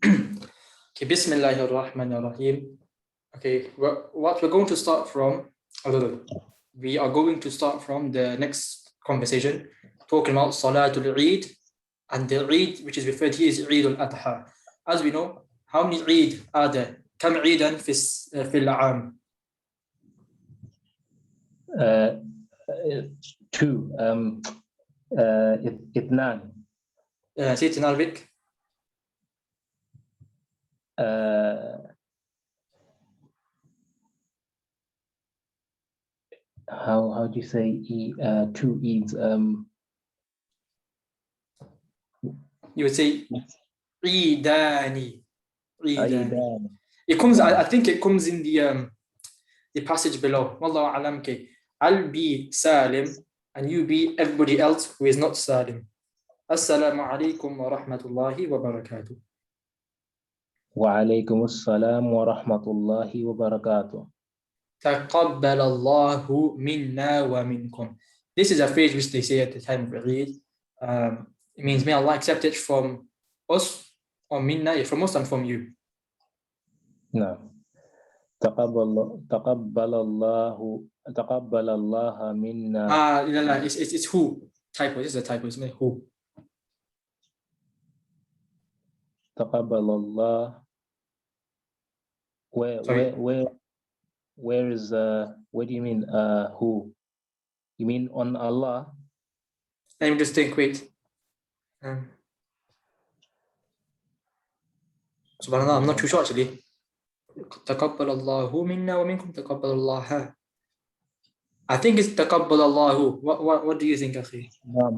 Okay, Bismillahir Rahmanir Rahim. Okay, what we're going to start from, we are going to start from the next conversation, talking about Salatul Eid, and the Eid which is referred here is Eid al-Adha. As we know, how many Eid are there? كم عيدا في العام? Two. اثنان. Say it in Arabic. How do you say two Eids? You would say Eidani. Eidan. It comes. I think it comes in the passage below. Wallahu alam. Okay. I'll be Salim and you be everybody else who is not Salim. Assalamu alaikum wa rahmatullahi wa barakatuh. Wa alaikum assalam wa rahmatullahi wa barakatuh. تقبل الله منا ومنكم. This is a phrase which they say at the time of Eid. It means may Allah accept it from us, or minna, from us and from you. No. تقبل الله منا. It's who. Typo. This is a typo. It's not who. تقبل الله. Where is what do you mean who? You mean on Allah? Let me just think. Wait. Subhanallah, I'm not too sure actually. تقبل الله منا ومنكم تقبل الله. I think it's تقبل الله. What do you think, Akhi?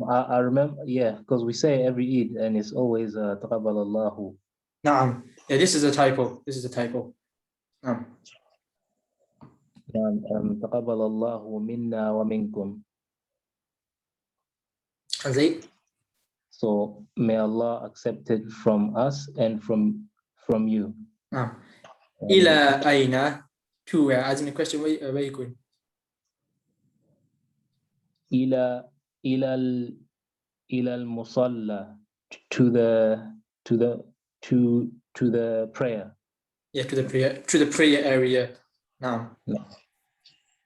I remember, yeah, because we say every Eid and it's always تقبل الله. Naam. Yeah, this is a typo. تقبل الله منا ومنكم. Translate. So may Allah accept it from us and from you. إلى أين? To where? As in the question, where are you going? إلى المصلى, to the prayer. Yeah, to the prayer area. Now.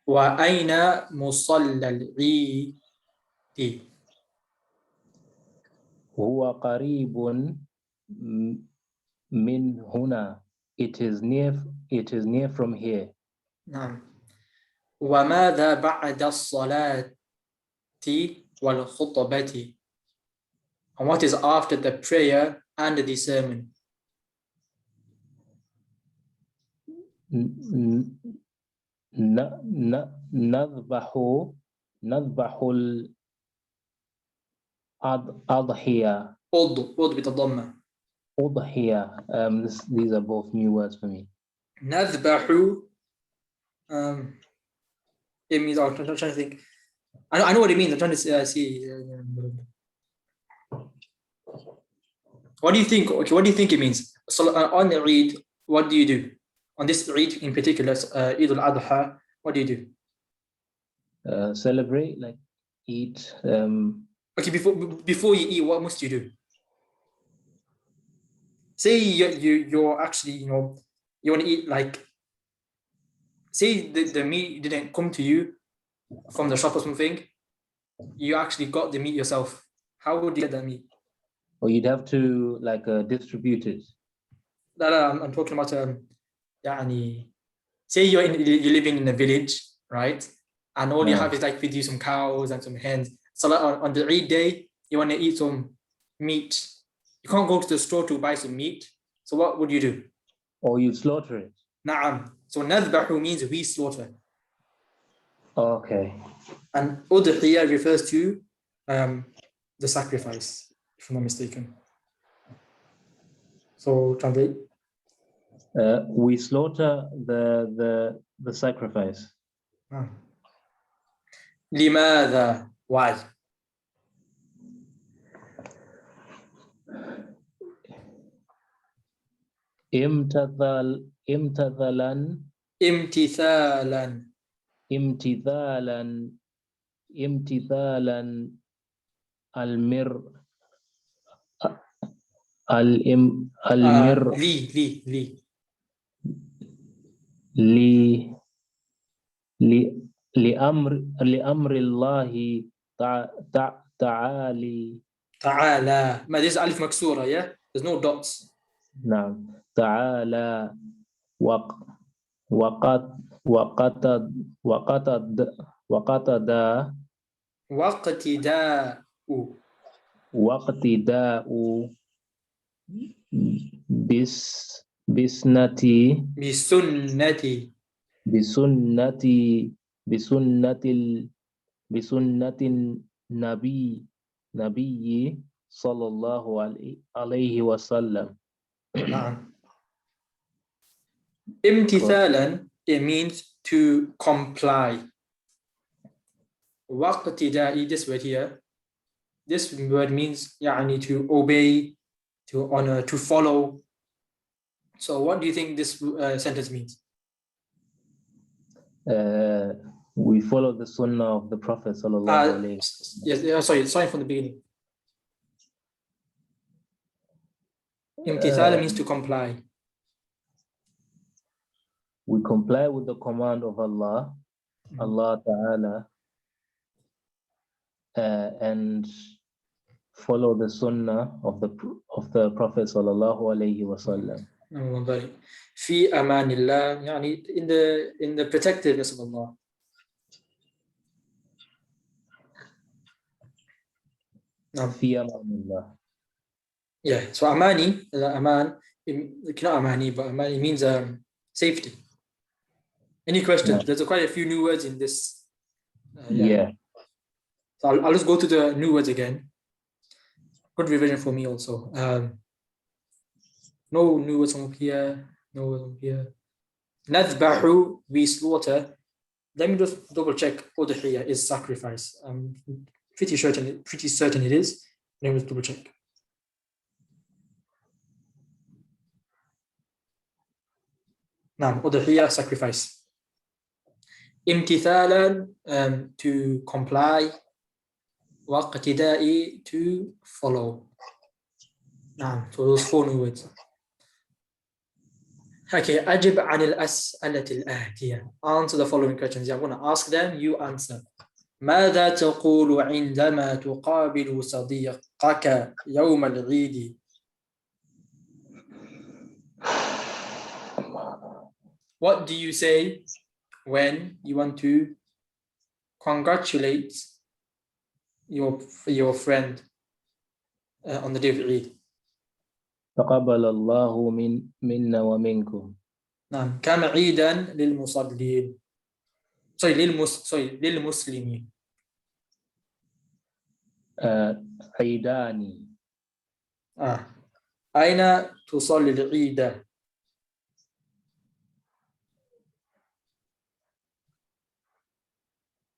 وأين مصلى العيد? هو قريب من هنا. It is near from here. نعم. وماذا بعد الصلاة والخطبة? And what is after the prayer and the sermon? نذبح الأضحية. أض بتضمة. أضحية. These are both new words for me. نذبح. It means, I'm trying to think. I know what it means. I'm trying to see. What do you think? Okay, what do you think it means? So on the Eid, what do you do? On this Eid in particular, Eid al-Adha, what do you do? Celebrate, like eat. Okay, before you eat, what must you do? Say you're actually, you want to eat, like, say the meat didn't come to you from the shop or something, you actually got the meat yourself. How would you get that meat? Or you'd have to like distribute it. No, I'm talking about say you're living in a village, right? And all you have is like with you some cows and some hens. So like on the Eid day, you want to eat some meat. You can't go to the store to buy some meat. So what would you do? Or you slaughter it. Na'am. So nadbahu means we slaughter. Okay. And udhiyah refers to the sacrifice, if I'm not mistaken. So translate. We slaughter the sacrifice. Limada. Why? امتثالا المر لي لي لأمر الله تعالي. تعالى. ما this ألف مكسورة, yeah? There's no dots. نعم تعالى وق وقد وقتد وقتدا واقتداء واقتداء بسنتي بسنتي بسنتي بسنة بسنة النبي صلى الله عليه وسلم. نعم. امتثالا, it means to comply. واقتداء, this word here, this word means يعني to obey, to honor, to follow. So what do you think this sentence means? We follow the sunnah of the Prophet sallallahu alaihi. Yes, sorry from the beginning. امتثالا means to comply. We comply with the command of Allah, Allah Ta'ala, and follow the sunnah of the Prophet sallallahu alaihi wasallam. في أمان الله, يعني in the protectiveness of Allah. في أمان الله. Yeah, so amani, aman, not amani, but amani means safety. Any questions? There's quite a few new words in this. Yeah. So I'll just go to the new words again. Good revision for me also. No new words from here. No words from here. Nadhbahu, we slaughter. Let me just double check. Udhiyah is sacrifice. I'm pretty certain it is. Let me double check. Now, udhiyah, sacrifice. Imtithalan, to comply. Waqtida'i, to follow. Now, so those 4 new words. Okay, أجب عن الأسئلة الآتية. Answer the following questions. I'm going to ask them, you answer. ماذا تقول عندما تقابل صديقك يوم العيد؟ What do you say when you want to congratulate your friend on the day of Eid? تقبل الله منا ومنكم. نعم. كان عيدا للمصلين. للمسلمين. عيداني. أين تصلي العيد؟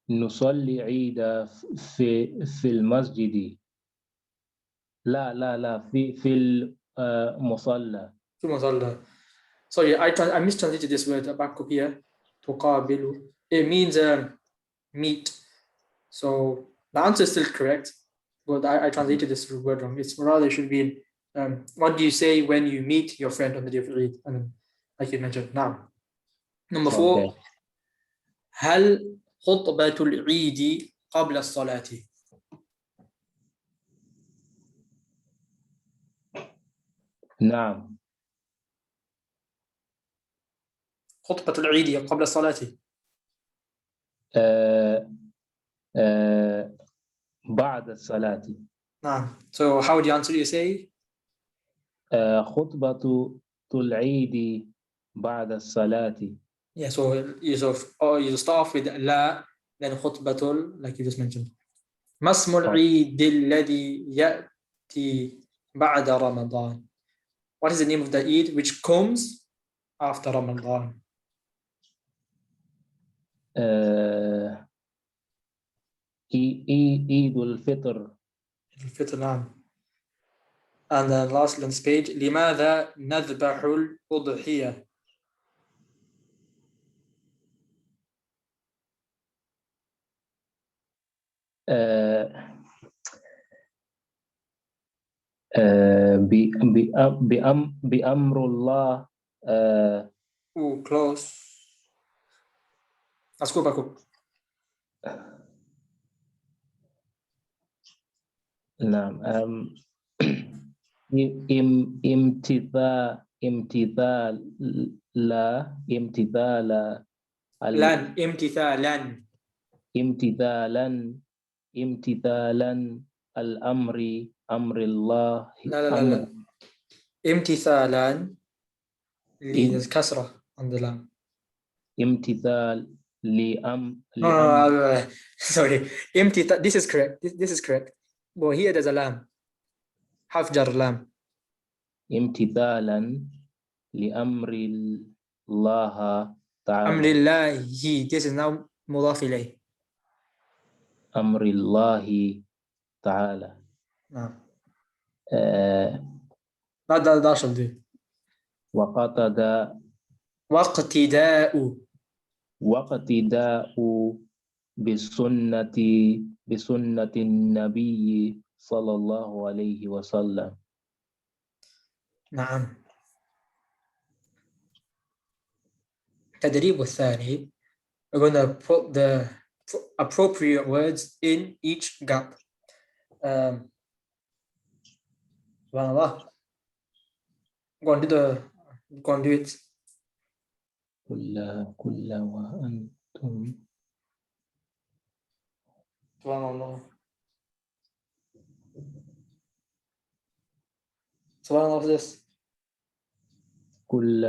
نصلي عيد في المسجد. لا في المصلى. في المصلى. Sorry, I mistranslated this word back up here. تقابل. It means meet. So the answer is still correct, but I translated this word wrong. It's rather should be what do you say when you meet your friend on the day of Eid? And like you mentioned now. Number 4. Okay. هل خطبة العيد قبل الصلاة؟ نعم. خطبة العيد قبل الصلاة. بعد الصلاة. نعم. So how would you answer? You say خطبة العيد بعد الصلاة. Yeah, so you start off with لا, then خطبة, like you just mentioned. ما اسم العيد الذي يأتي بعد رمضان? What is the name of the Eid which comes after Ramadan? عيد الفطر. الفطر, نعم. And then lastly on this page, لماذا نذبح الأضحية? بأمر الله. Oh, close. Let's go back up. نعم. امتثال لن امتثالا. امتثالا الأمر أمر الله لا. امتثالا there's كسرة on the lam. امتثال No. Sorry. امتثال. This is correct. This is correct. But here there's a lam. حرف جر لام. امتثالا لأمر الله تعالى. أمر الله. This is now مضاف إليه. أمر الله تعالى. نعم. that shall do. واقتداء بسنة النبي صلى الله عليه وسلم. نعم. التدريب الثاني, we're going to put the appropriate words in each gap. Subhanallah. Go and do it. كل وأنتم. Subhanallah. Subhanallah, what's this? كل.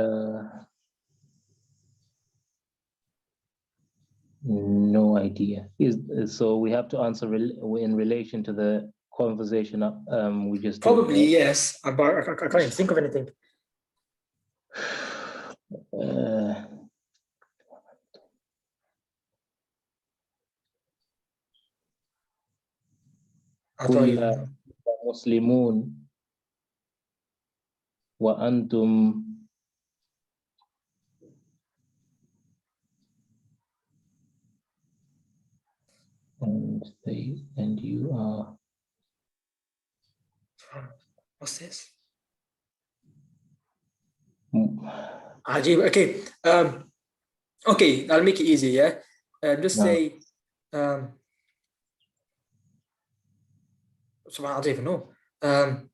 No idea. So we have to answer in relation to the conversation we just Probably did, right? yes, but I can't even think of anything. كل مسلمون وأنتم and you are. What's this? Okay. Okay, I'll make it easy, yeah? Just say I don't even know. Can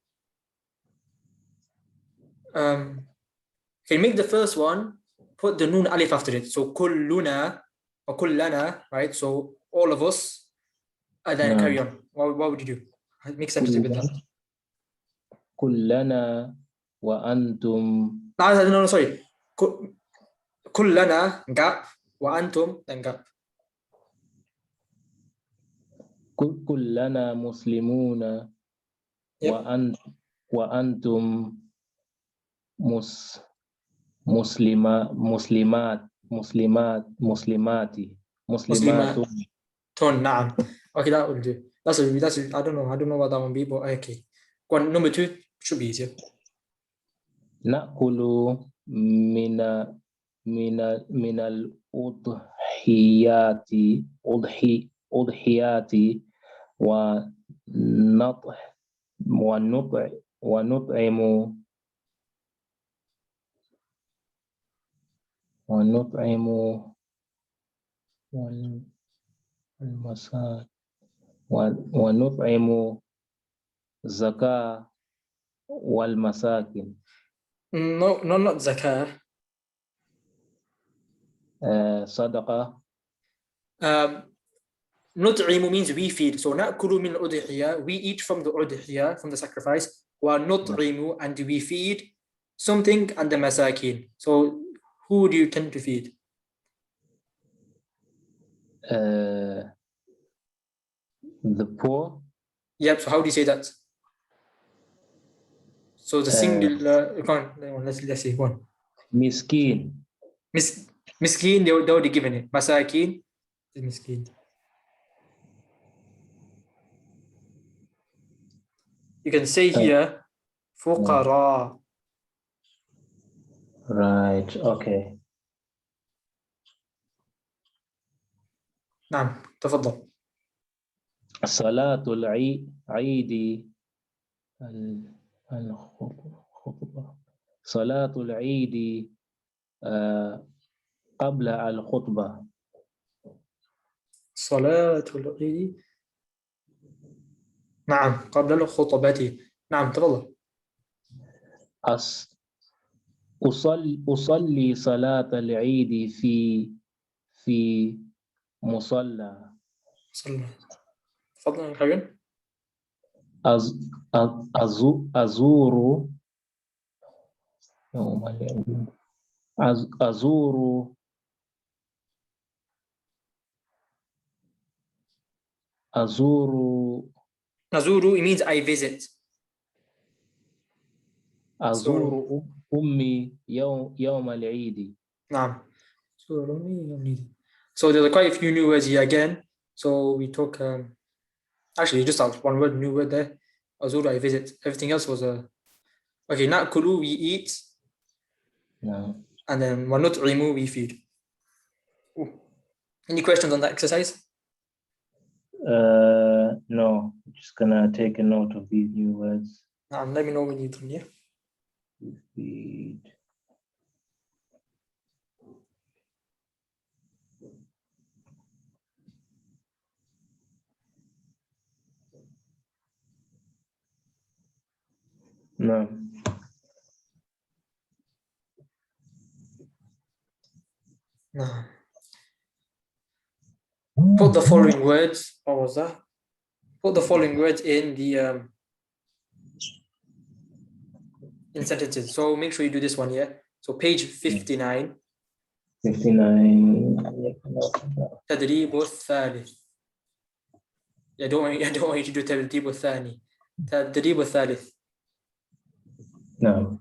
you make the first one, put the noon alif after it. So kulluna or kullana, right? So all of us, and then carry on. What would you do? Make sense with that. كلنا وأنتم. No, sorry. كلنا gap وأنتم then gap. كلنا مسلمون وأنتم مسلمات. نعم. Okay, that will do. That's I don't know what that one be, but okay. One number 2 should be easier. نأكل من الأضحيات ونطعم ونطعم الزكاة والمساكين. No, not zakah. صدقة. نطعم means we feed. So نأكل من الأضحية, we eat from the udhiyah, from the sacrifice. ونطعم, and we feed something, and the masakin. So who do you tend to feed? The poor. Yep. So how do you say that? So the singular. Let's see one. Miskin. Miskin. They already given it. Masakin is miskin. You can say here fuqara. Right. Okay. نعم. تفضل. صلاة العيد الخطبة صلاة العيد قبل الخطبة. صلاة العيد نعم قبل الخطبة. نعم تفضل. أصلي صلاة العيد في مصلى. تفضل حبيبي. أزور يوم العيد. أزور it means I visit. أزور أمي يوم العيد. نعم. So there's quite a few new words here again. So we took actually just out one word, new word there. Azuru, I visit. Everything else was okay. Nakulu, we eat. No. And then wanut'imu, we feed. Ooh. Any questions on that exercise? No. I'm just gonna take a note of these new words. Let me know when you do. Yeah. Feed. No. No. Put the following words. What was that? Put the following words in the in sentences. So make sure you do this one, yeah. So page 59. 59. تدريب الثالث. I don't want you to do تدريب الثاني. تدريب الثالث. No.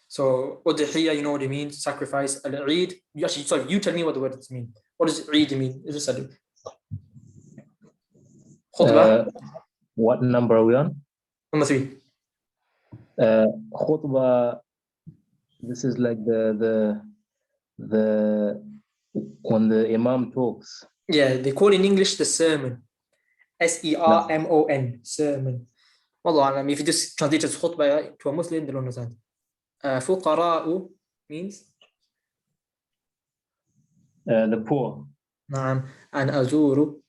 So udhiyya, you know what it means? Sacrifice. Al-Eid. You tell me what the words mean. What does Eid mean? Is this a khutbah? What number are we on? Number 3. Khutbah. This is like the when the Imam talks. Yeah, they call in English the sermon. S-E-R-M-O-N. Sermon. Wallah, if you just translate as khutbah to a Muslim, they'll understand. Fuqara'u means? The poor. And azuru?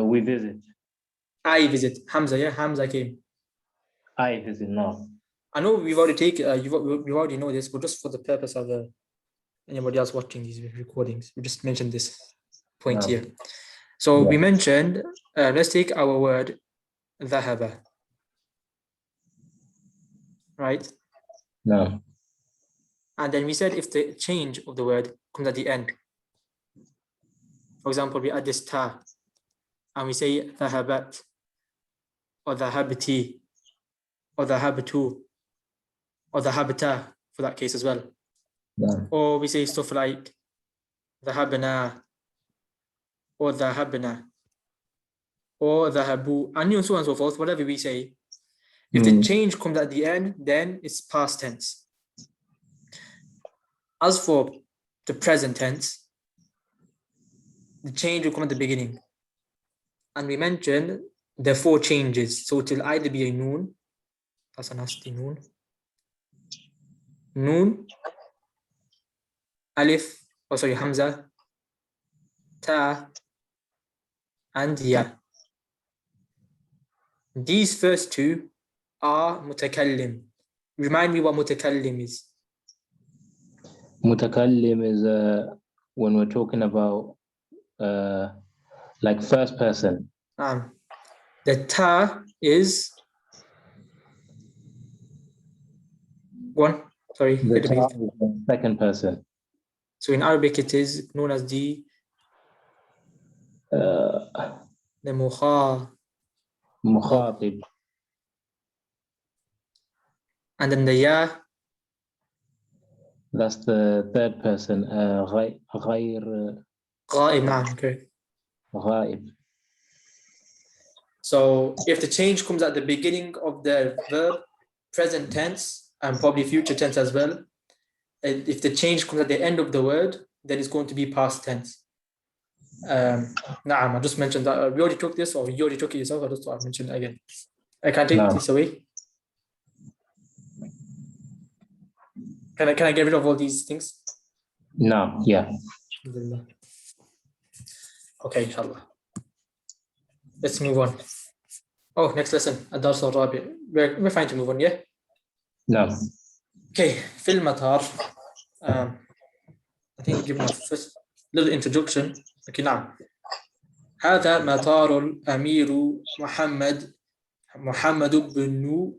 We visit. I visit. Hamza, yeah? Hamza came. I visit, no. I know we've already taken, you already know this, but just for the purpose of anybody else watching these recordings, we just mentioned this point here. So we mentioned, let's take our word, ذهب. Right? No. And then we said if the change of the word comes at the end. For example, we add this ta, and we say ذهبت, or ذهبتي, or ذهبتو, or ذهبتا for that case as well. No. Or we say stuff like ذهبنا, or ذهبنا, or ذهبوا, and so on and so forth, whatever we say. If the change comes at the end, then it's past tense. As for the present tense, the change will come at the beginning. And we mentioned there are 4 changes. So it will either be a noon, that's a nasty noon, noon, alif, hamza, ta, and ya. These first 2 are mutakallim. Remind me what mutakallim is. Mutakallim is when we're talking about like first person. The ta is one. Sorry, the ta is the second person. So in Arabic it is known as the mukhatib. And then the ya, that's the third person. غير غائب. Okay. غائب. So if the change comes at the beginning of the verb, present tense, and probably future tense as well, and if the change comes at the end of the word, then it's going to be past tense. Naam, I just mentioned that we already took this, or you already took it yourself. I just thought I mentioned it again. I can take No. this away. Can I get rid of all these things? No, yeah. Alhamdulillah. Okay, inshallah. Let's move on. Oh, next lesson. الدرس الرابع. We're fine to move on, yeah? No. Okay, في المطار. I think give my first little introduction. Okay, نعم. هذا مطار الأمير محمد بن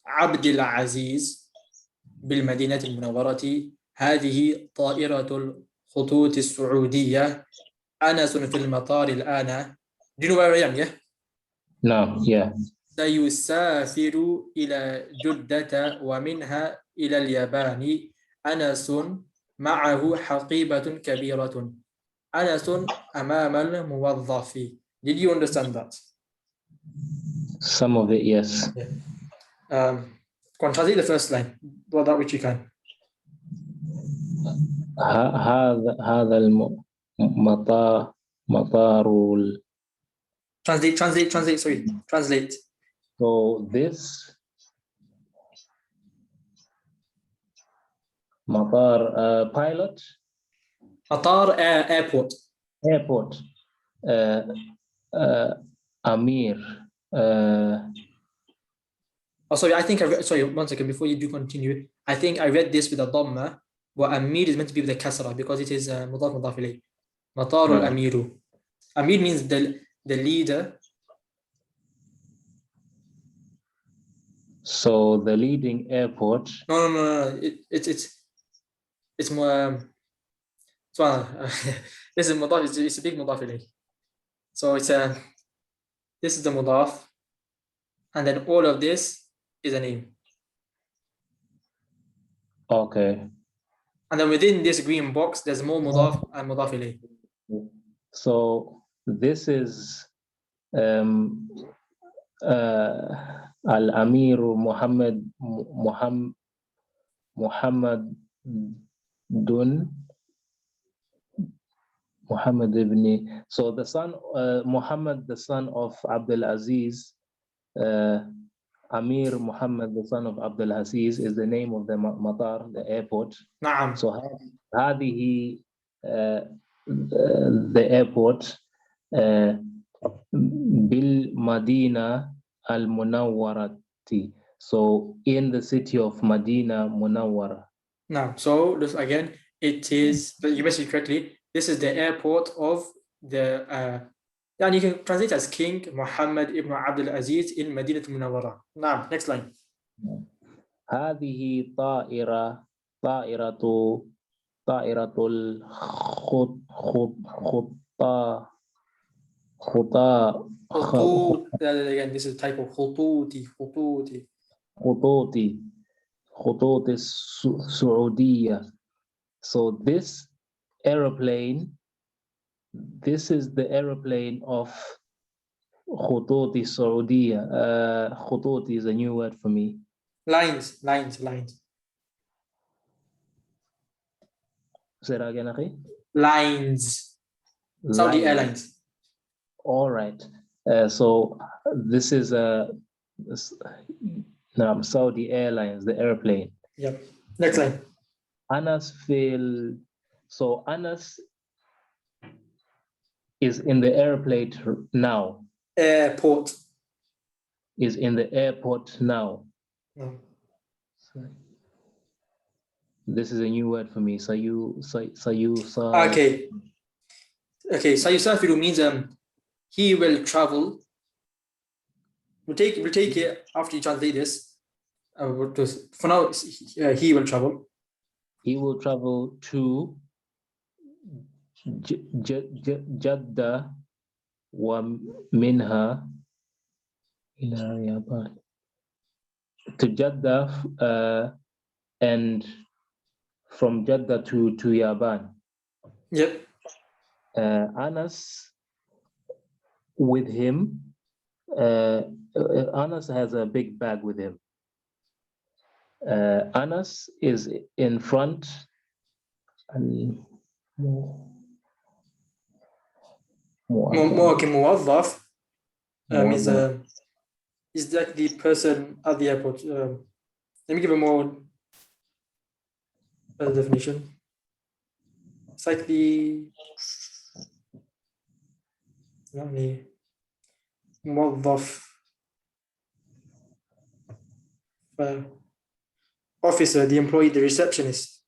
عبد العزيز بالمدينة المنورة. هذه طائرة الخطوط السعودية. أنس في المطار الآن. Do you know where I am, yeah? No, yeah. سيسافر إلى جدة ومنها إلى اليابان. أنس معه حقيبة كبيرة. أنس أمام الموظف. Did you understand that? Some of it, yes. Translate the first line, well, that which you can. هذا مطار Translate. So this مطار pilot مطار airport. Amir. Oh, sorry, I think I read, sorry, 1 second before you do continue. I think I read this with a dhamma, but Amir is meant to be with a kasra because it is mudaf mudaf ilayh. Matar al-Amiru. Amir means the leader. So the leading airport. No. It's more. This is mudaf. It's a big mudaf ilayh. So it's this is the mudaf, and then all of this is a name. Okay. And then within this green box, there's more mudaf and mudaf ilayh. So this is Al-Amir Muhammad ibn. So the son Muhammad, the son of Abdul Aziz, Amir Muhammad, the son of Abdul Aziz, is the name of the matar, the airport. نعم. So هذه the airport بالمدينة المنورة. So in the city of Medina Munawwara. Now, so this again, it is, you mentioned correctly, this is the airport of the, and you can translate as King Muhammad ibn Abdul Aziz in Medina Munawwara. Now, next line. هذه طائرة خطوط. Again, this is type of خطوطي. خطوط السعودية. So this aeroplane, this is the aeroplane of خطوط السعودية. خطوط is a new word for me. Lines. Say that again, akhi? Lines. Saudi Airlines. All right. So this is Saudi Airlines, the airplane. Yep. Next line. Anas is in the airplane now. Airport. Is in the airport now. No. Sorry. This is a new word for me. Okay. Sayusafiru means he will travel. We'll take it after you translate this. For now, he will travel. He will travel to Jeddah wa minha ila Yaban. To Jeddah and from Jeddah to Yaban. Yep. Anas with him. Anas has a big bag with him. Anas is in front. موظف موظف. is like the person at the airport. Let me give a more better definition. It's like the موظف officer, the employee, the receptionist.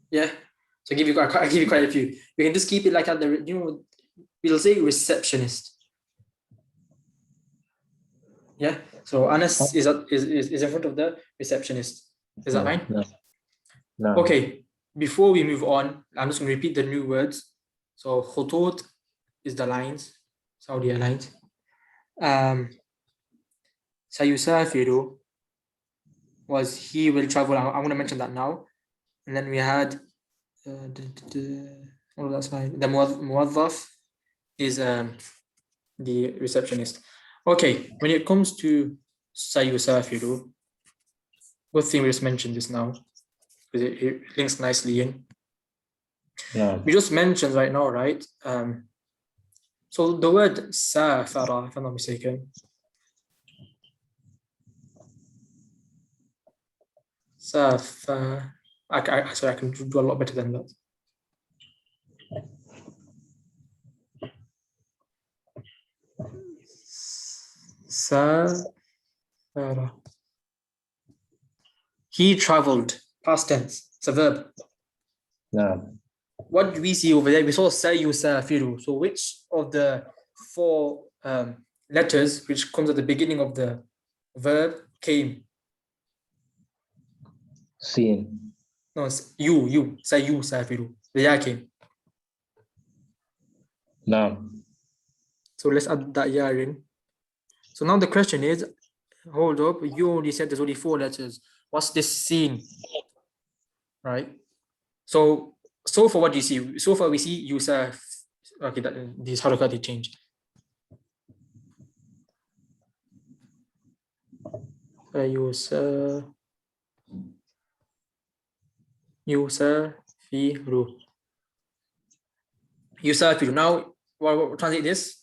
Yeah. So I give you quite a few. We can just keep it like at the we'll say receptionist. Yeah. So Anas is in front of the receptionist. Is that fine? No. Okay. Before we move on, I'm just going to repeat the new words. So khutut is the lines, Saudi Airlines. Sayusafiru was he will travel. I'm going to mention that now. And then we had that's fine. The muwazzaf is the receptionist. Okay, when it comes to sayusafiru, good thing we just mentioned this now because it links nicely in. Yeah. We just mentioned right now, right? So the word safara, if I'm not mistaken, I can do a lot better than that. Safara. He traveled, past tense. It's a verb. Yeah. What do we see over there? We saw sayusafiru. So which of the four letters which comes at the beginning of the verb came? Seen. No, it's you. Sayusafiru. The ya came. No. So let's add that ya in. So now the question is, hold up, you only said there's only four letters. What's this scene? Right? So far what do you see? So far we see Yusuf. Okay, these harakat they change. Yusafiru. Now, what translate this?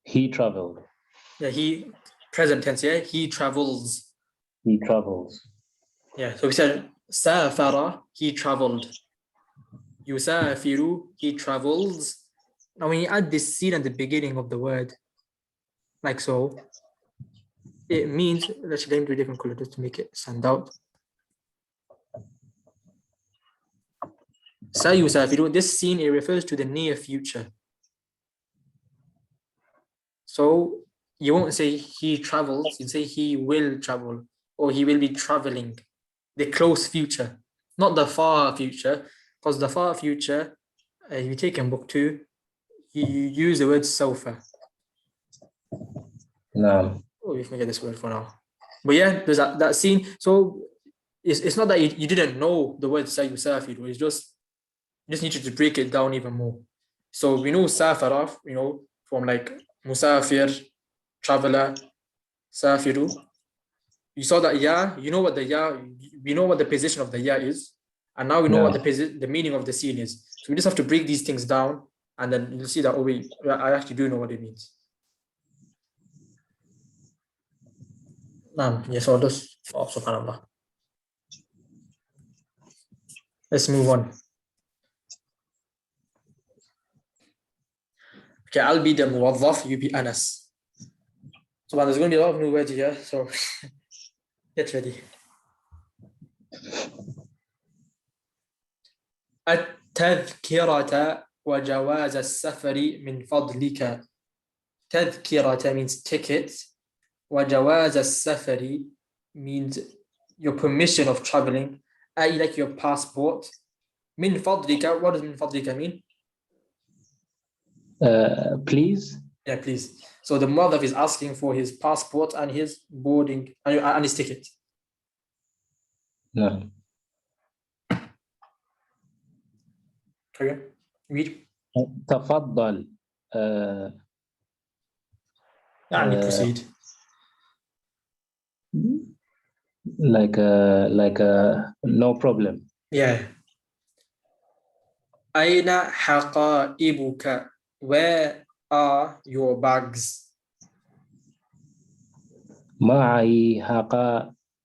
He traveled. Yeah, he present tense. Yeah, he travels. He travels. Yeah, so we said safara, he traveled. Yusafiru, he travels. Now, when you add this scene at the beginning of the word, like so, it means, let's do a different color just to make it stand out. Sayusafiru, this scene, it refers to the near future. So you won't say he travels, you say he will travel or he will be traveling. The close future, not the far future, because the far future, if you take in book 2, you use the word sofa. No. Oh, we forget this word for now. But yeah, there's that scene. So it's not that you didn't know the word sayusafiru, it's just you just needed to break it down even more. So we know safara, from like musafir, traveler, safiru. You saw that ya, we know what the position of the ya is, and now we know what the meaning of the scene is. So we just have to break these things down, and then you'll see that, oh wait, I actually do know what it means. Yes, so just subhanallah. Let's move on. Okay, I'll be the muwazzaf, you be Anas. So there's going to be a lot of new words here, so get ready. التذكرة وجواز السفر من فضلك. تذكرة means ticket. وجواز السفر means your permission of traveling, i.e. like your passport. من فضلك, what does من فضلك mean? Please. Yeah, please. So the mother is asking for his passport and his boarding and his ticket. No. Okay. Read. تفضل. Proceed. Like no problem. Yeah. أين حقائبك? Where are your bags? معي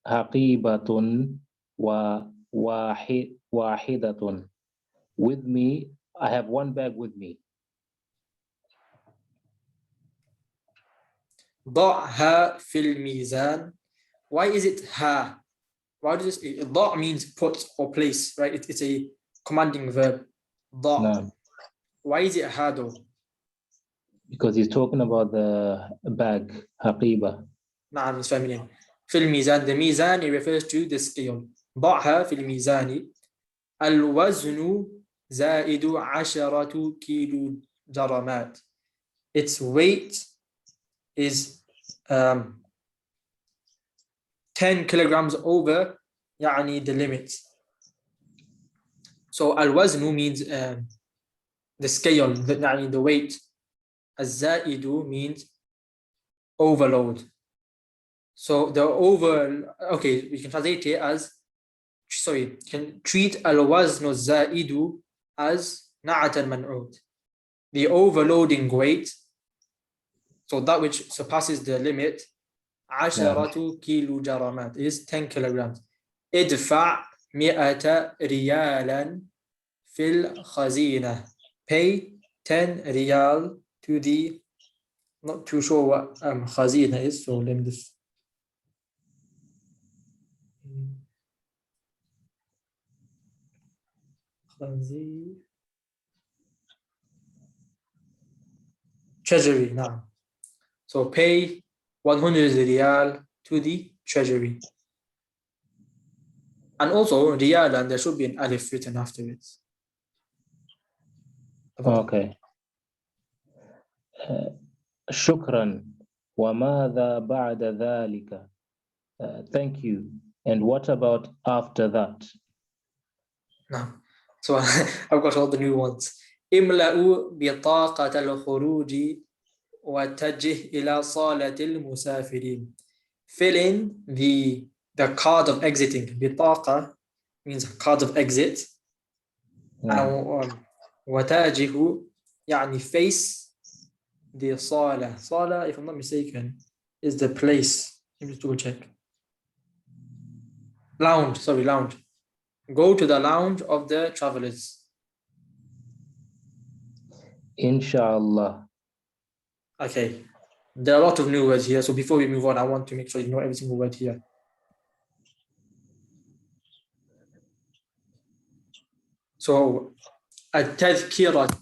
حقيبة واحدة. With me, I have one bag with me. ضعها في الميزان. Why is it ha? Why does it? ضع means put or place, right? It's a commanding verb. ضع. No, Why is it ha though? because he's talking about the bag, حقيبة. نعم, it's feminine. في الميزان, the ميزان, it refers to the scale. ضعها في الميزان. الوزن زائد 10 كيلو جرامات. Its weight is 10 kilograms over يعني the limit. So الوزن means the scale, يعني the weight. الزائد means overload. So the okay, we can translate it as, sorry, can treat الوزن الزائد as نعت المنعوت. The overloading weight, so that which surpasses the limit, 10 كيلو جرامات is 10 kilograms. ادفع 100 ريالا في الخزينة. Pay 10 ريال to the, not too sure what خزينة is, so let me just treasury now. So pay 100 riyal to the treasury. And also riyal, and there should be an alif written after it. Okay. شكرا. وماذا بعد ذلك? Thank you. And what about after that? No. So I've got all the new ones. املأوا بطاقة الخروج واتجه إلى صالة المسافرين. Fill in the card of exiting. بطاقة means card of exit. وتاجه يعني face the صالة. صالة, if I'm not mistaken, is the place. Let me double check. Lounge, sorry, lounge. Go to the lounge of the travelers. Inshallah. Okay. There are a lot of new words here. So before we move on, I want to make sure you know every single word here. So التذكرة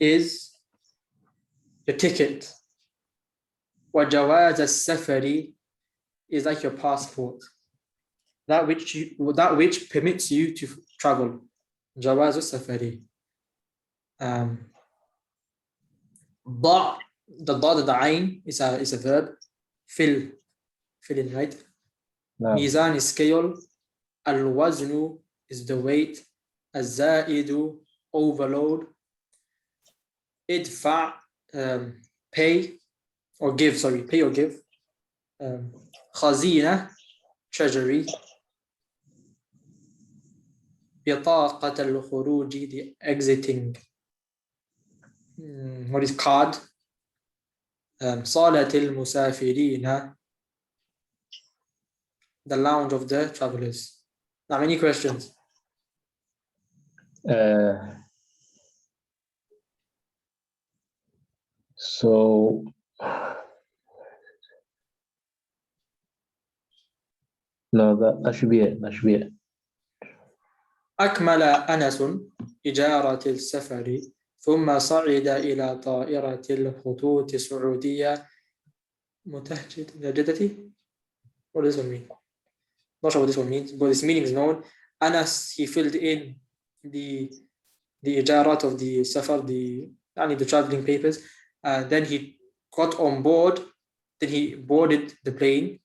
is your ticket. وجواز السفر is like your passport. That which permits you to travel. جواز السفر. ضع, the ضاد, the ain is a verb. Fill in, right? No. ميزان is scale. الوزن is the weight. الزائد overload. ادفع pay or give, sorry, pay or give. خزينة treasury. بطاقة الخروج, the exiting, what is card. صالة المسافرين, the lounge of the travelers. Now, any questions? So no, that should be it. That should be it. أكمل أنس إجارة السفر ثم صعد إلى طائرة الخطوط السعودية متهجد إلى جدتي. What does this one mean? Not sure what this one means, but this meaning is known. Anas, he filled in the إجارات of the safar, the traveling papers. Then he got on board. Then he boarded the plane,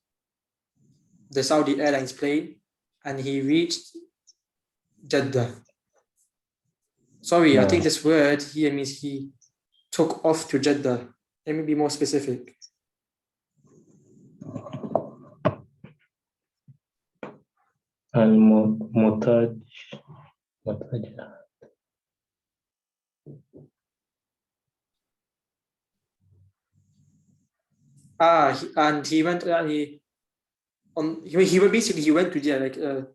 the Saudi Airlines plane, and he reached Jeddah. Sorry, I think this word here means he took off to Jeddah. Let me be more specific. Al-Mutaj. متى جاء؟ And he went he went basically he went to Jeddah,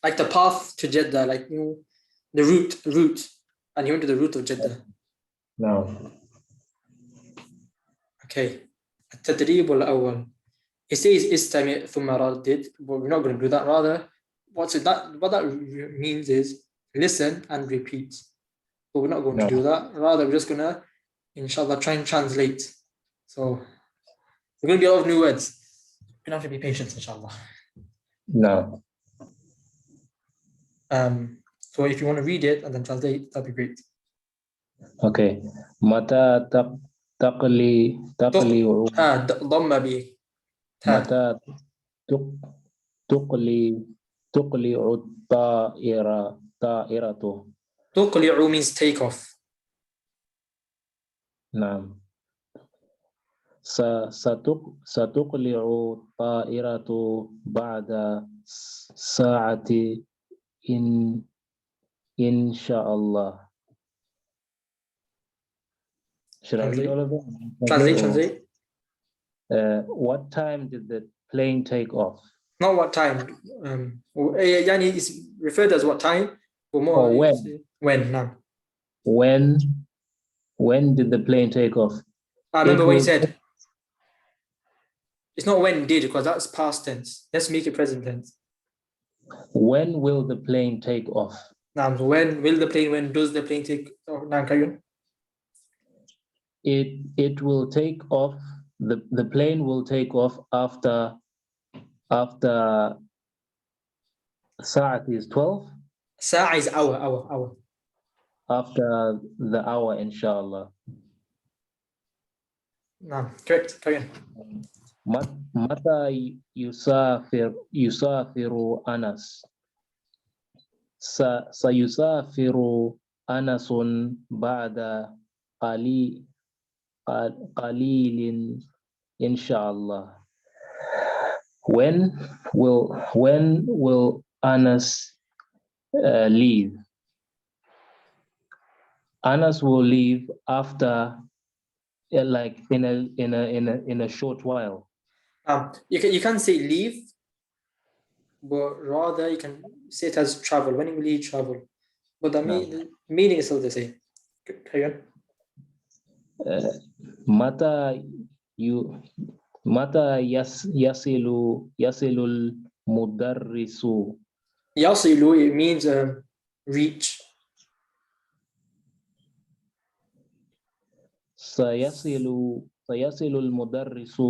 like the path to Jeddah, like the route, and he went to the route of Jeddah. No. Okay. التدريب الأول. He says استمع ثم ردد, but we're not going to do that. Rather, what that means is listen and repeat. But we're not going to do that. Rather, we're just going to, inshallah, try and translate. So there's going to be a lot of new words. You're going to have to be patient, inshallah. No. So if you want to read it and then translate, that'd be great. Okay. متى تقلي ضم به. متى تقلع الطائرة تقلع means take off. نعم. ستقلع الطائرة بعد ساعة إن شاء الله. Should I read all of them? Translate. What time did the plane take off? Not what time. يعني it's referred as what time. Or when? When? No. When did the plane take off? I remember when he said. It's not when did, because that's past tense. Let's make it present tense. When will the plane take off? When will the plane? When does the plane take off? It will take off. The plane will take off after Sa'at is 12. Sa'a is hour. After the hour, inshallah. No, correct. Carry on. متى يسافر أنس؟ سيسافر أنس بعد قليل إن شاء الله. When will Anas leave? Anas will leave after, like in a short while. You can say leave, but rather you can say it as travel. When will he travel? But the meaning is still the same. Carry on. متى يصل المدرس. يصل, it means reach. سيصل المدرس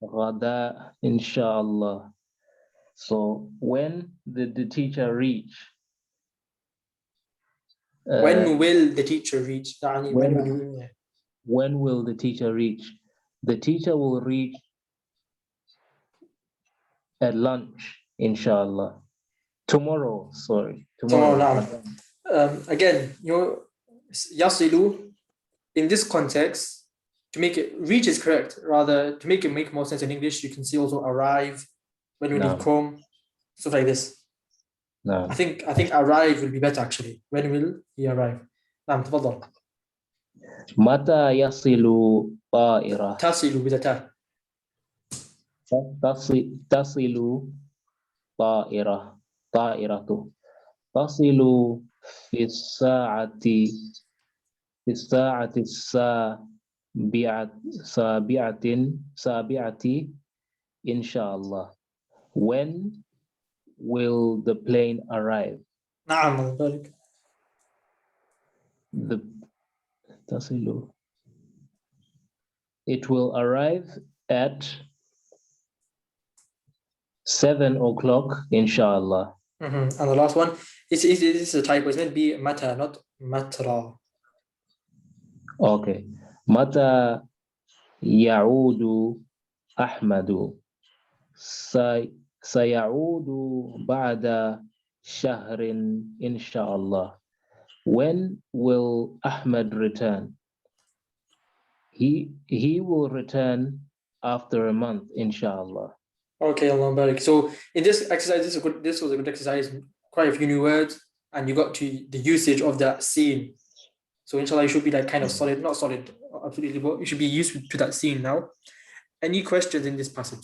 غدا إن شاء الله. So when did the teacher reach? When will the teacher reach? When will the teacher reach? The teacher will reach at lunch, inshallah. Tomorrow. Again, yasilu, in this context, to make it reach is correct. Rather, to make it make more sense in English, you can see also arrive, when will he come, stuff like this. No. I think arrive will be better actually. When will he arrive? نعم تفضل. متى يصل طائرة. تصل بتاء. تصل طائرة. تصل في الساعة السابعة إن شاء الله. When will the plane arrive? نعم ذلك. It will arrive at 7 o'clock, inshallah. And the last one, this is a typo. It's meant to be mata, not matra. Okay. متى يعود أحمد. سيعود بعد شهر إن شاء الله. When will Ahmed return? He will return after a month, inshallah. Okay, Allah barik. So in this exercise, this was a good exercise. quite a few new words, and you got to the usage of that scene. So inshallah, you should be like kind of solid, not solid, absolutely, but you should be used to that scene now. Any questions in this passage?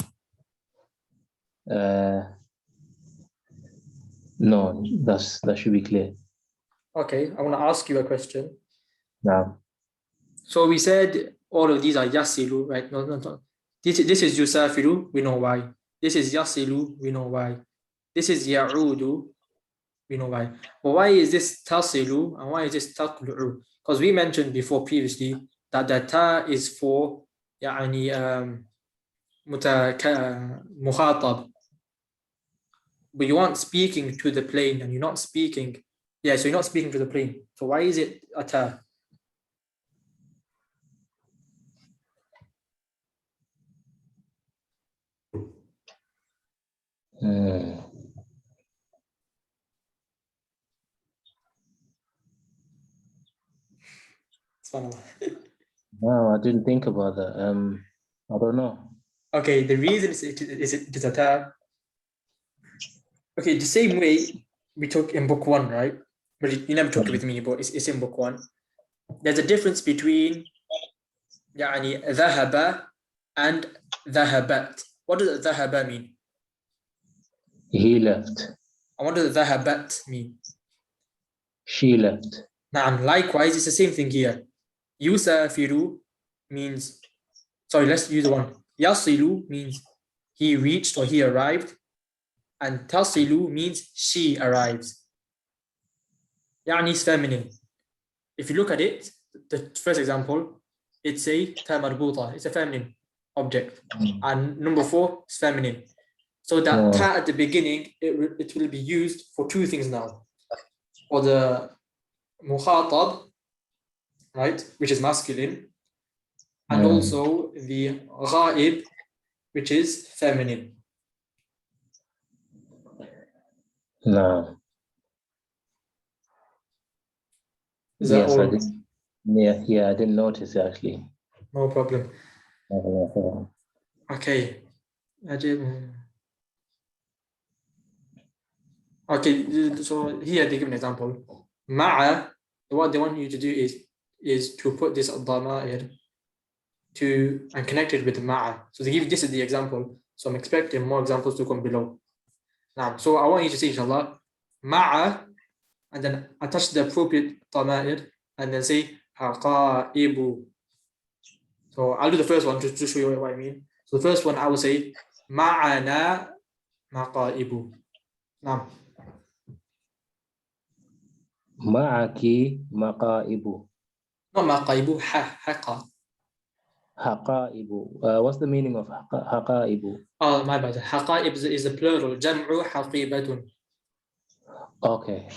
No, that should be clear. Okay, I want to ask you a question. Now, So we said all of these are yasilu, right? No. This is yusafiru, we know why. This is yasilu, we know why. This is ya'udu, we know why. But why is this tasilu and why is this taqlu'u? Because we mentioned before previously that the ta is for يعني مخاطب. But you aren't speaking to the plane and you're not speaking. Yeah, so you're not speaking to the plane. So why is it a ta? no, I didn't think about that. I don't know. Okay, the reason it is a ta. Okay, the same way we took in book 1, right? But you never took it with me, but it's in book 1. There's a difference between يعني ذهب and ذهبت. What does ذهب mean? He left. And what does ذهبت mean? She left. نعم, likewise, it's the same thing here. يسافر means, sorry, let's use the one. يصل means he reached or he arrived. And تصل means she arrives. يعني is feminine. If you look at it, the first example, it's a ta marbuta. It's a feminine object. And number 4 is feminine. So that ta at the beginning, it will be used for 2 things now. For the mukhatab, right, which is masculine, and also the ghaib, which is feminine. No. Is that Yes, all? I did. Yeah, I didn't notice actually. No problem. Okay. Okay, so here they give an example. Ma'a, what they want you to do is to put this dhama'ir and connect it with ma'a. So they give this is the example. So I'm expecting more examples to come below. Now, so I want you to say inshallah ma'a, and then attach the appropriate dhama'ir and then say haqa'ibu. So I'll do the first one to show you what I mean. So the first one I will say ma'ana maqa'ibu. Now. Ma'aki maqaibu. Not maqaibu, haqa. Haqaibu. What's the meaning of haqaibu? Oh, my bad. Haqaib is the plural. Jam'u haqibatun. Okay.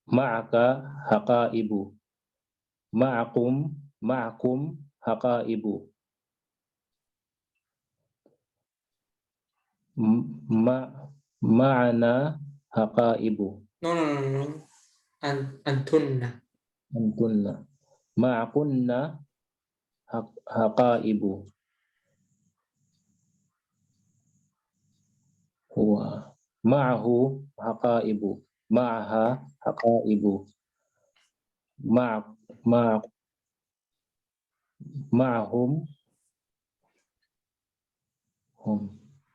Ma'aka haqaibu. Ma'akum haqaibu. Ma'ana haqaibu. No. Antunna. Antunna. Ma'akunna haqaibu. Ma'ahu haqaibu. Ma'aha haqaibu. Ma'ahum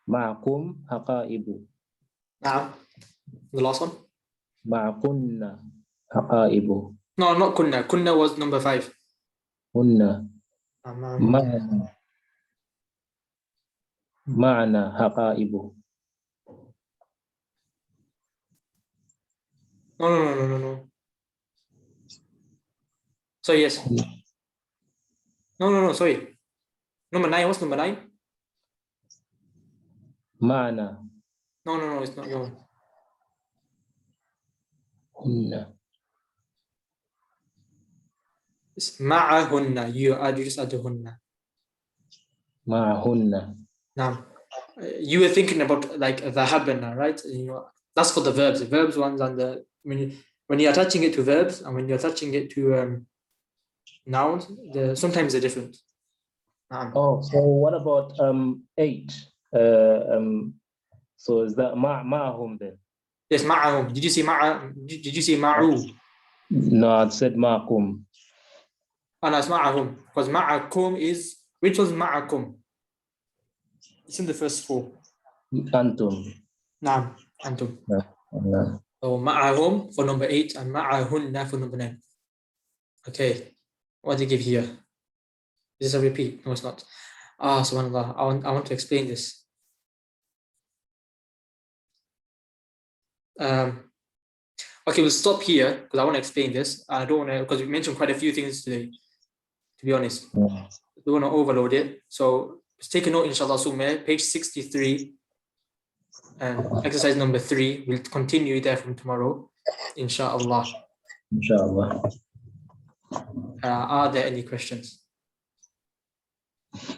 Ma'akum haqaibu. Now, the last one. Ma'akunna haqaibu. No, not kunna. Kunna was number 5. Kunna. Ma'ana haqaibu. No. So yes. No, sorry. Number 9, what's number 9? Ma'ana. No, it's not your one. Hunna. It's ma'ahunna. You just add the hunna. Ma'ahunna. Now, you were thinking about like dhahabna, right? You know, that's for the verbs. The verbs ones and the when you're attaching it to verbs and when you're attaching it to nouns, sometimes they're different. Oh, so what about 8? So is that ma'ahum then? Yes, ma'ahum. Did you say ma'a? Did you say ma'u? No, I said ma'akum. Oh, no, it's ma'ahum. Because ma'akum is, which was ma'akum? It's in the first four. Antum. Naam, antum. No. So ma'ahum for number 8 and ma'ahunna for number 9. Okay, what do you give here? Is this a repeat? No, it's not. Ah, subhanAllah. I want to explain this. Okay, we'll stop here because I want to explain this. I don't want to, because we mentioned quite a few things today, to be honest. Yeah. Don't want to overload it. So let's take a note, inshallah, somewhere, page 63 and exercise number 3. We'll continue there from tomorrow, inshallah. Inshallah. Are there any questions?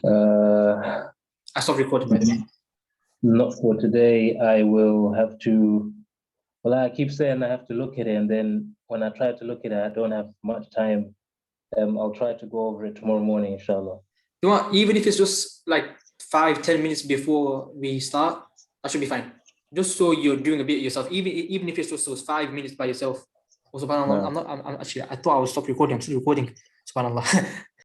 I stopped recording, by the way. Not for today. I will have to, well, I keep saying I have to look at it, and then when I try to look at it, I don't have much time. I'll try to go over it tomorrow morning, inshallah. You know what? Even if it's just like 5-10 minutes before we start, that should be fine. Just so you're doing a bit yourself. Even if it's just those 5 minutes by yourself. Oh, subhanAllah, No. I'm actually, I thought I would stop recording. I'm still recording. Subhanallah.